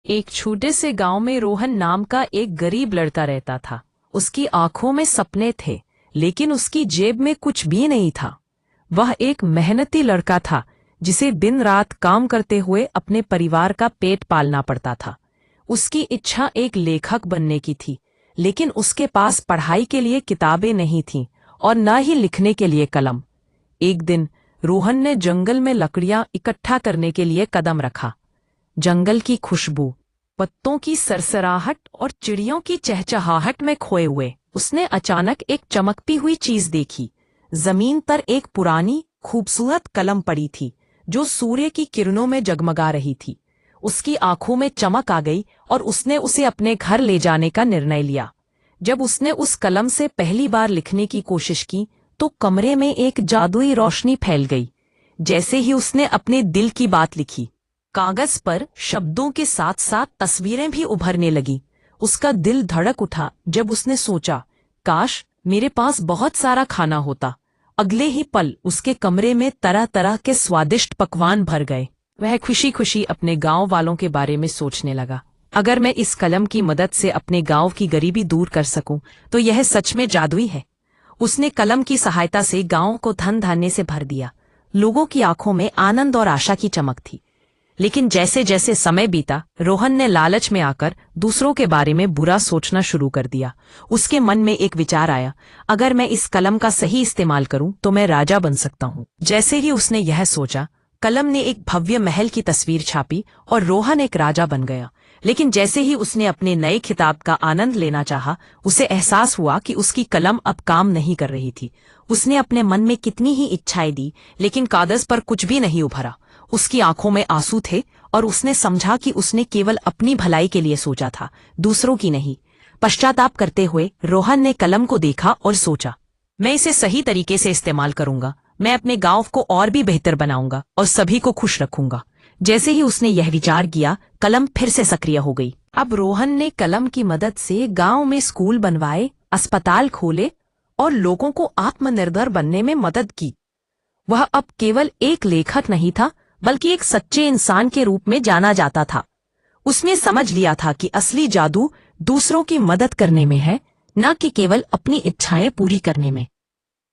एक छोटे से गांव में रोहन नाम का एक गरीब लड़का रहता था। उसकी आंखों में सपने थे, लेकिन उसकी जेब में कुछ भी नहीं था। वह एक मेहनती लड़का था, जिसे दिन रात काम करते हुए अपने परिवार का पेट पालना पड़ता था। उसकी इच्छा एक लेखक बनने की थी, लेकिन उसके पास पढ़ाई के लिए किताबें नहीं थीं और न ही लिखने के लिए कलम। एक दिन रोहन ने जंगल में लकड़ियां इकट्ठा करने के लिए कदम रखा। जंगल की खुशबू, पत्तों की सरसराहट और चिड़ियों की चहचहाहट में खोए हुए उसने अचानक एक चमकती हुई चीज देखी। जमीन पर एक पुरानी खूबसूरत कलम पड़ी थी, जो सूर्य की किरणों में जगमगा रही थी। उसकी आंखों में चमक आ गई और उसने उसे अपने घर ले जाने का निर्णय लिया। जब उसने उस कलम से पहली बार लिखने की कोशिश की, तो कमरे में एक जादुई रोशनी फैल गई। जैसे ही उसने अपने दिल की बात लिखी, कागज पर शब्दों के साथ साथ तस्वीरें भी उभरने लगी। उसका दिल धड़क उठा जब उसने सोचा, काश मेरे पास बहुत सारा खाना होता। अगले ही पल उसके कमरे में तरह तरह के स्वादिष्ट पकवान भर गए। वह खुशी खुशी अपने गांव वालों के बारे में सोचने लगा, अगर मैं इस कलम की मदद से अपने गांव की गरीबी दूर कर सकूं, तो यह सच में जादुई है। उसने कलम की सहायता से गांव को धन धान्य से भर दिया। लोगों की आंखों में आनंद और आशा की चमक थी। लेकिन जैसे जैसे समय बीता, रोहन ने लालच में आकर दूसरों के बारे में बुरा सोचना शुरू कर दिया। उसके मन में एक विचार आया, अगर मैं इस कलम का सही इस्तेमाल करूं तो मैं राजा बन सकता हूं। जैसे ही उसने यह सोचा, कलम ने एक भव्य महल की तस्वीर छापी और रोहन एक राजा बन गया। लेकिन जैसे ही उसने अपने नए खिताब का आनंद लेना चाहा, उसे एहसास हुआ कि उसकी कलम अब काम नहीं कर रही थी। उसने अपने मन में कितनी ही इच्छाएं दी, लेकिन कागज पर कुछ भी नहीं उभरा। उसकी आंखों में आंसू थे और उसने समझा कि उसने केवल अपनी भलाई के लिए सोचा था, दूसरों की नहीं। पश्चाताप करते हुए रोहन ने कलम को देखा और सोचा, मैं इसे सही तरीके से इस्तेमाल करूंगा। मैं अपने गांव को और भी बेहतर बनाऊंगा और सभी को खुश रखूंगा। जैसे ही उसने यह विचार किया, कलम फिर से सक्रिय हो गई। अब रोहन ने कलम की मदद से गांव में स्कूल बनवाए, अस्पताल खोले और लोगों को आत्मनिर्भर बनने में मदद की। वह अब केवल एक लेखक नहीं था, बल्कि एक सच्चे इंसान के रूप में जाना जाता था। उसने समझ लिया था कि असली जादू दूसरों की मदद करने में है, न कि केवल अपनी इच्छाएं पूरी करने में।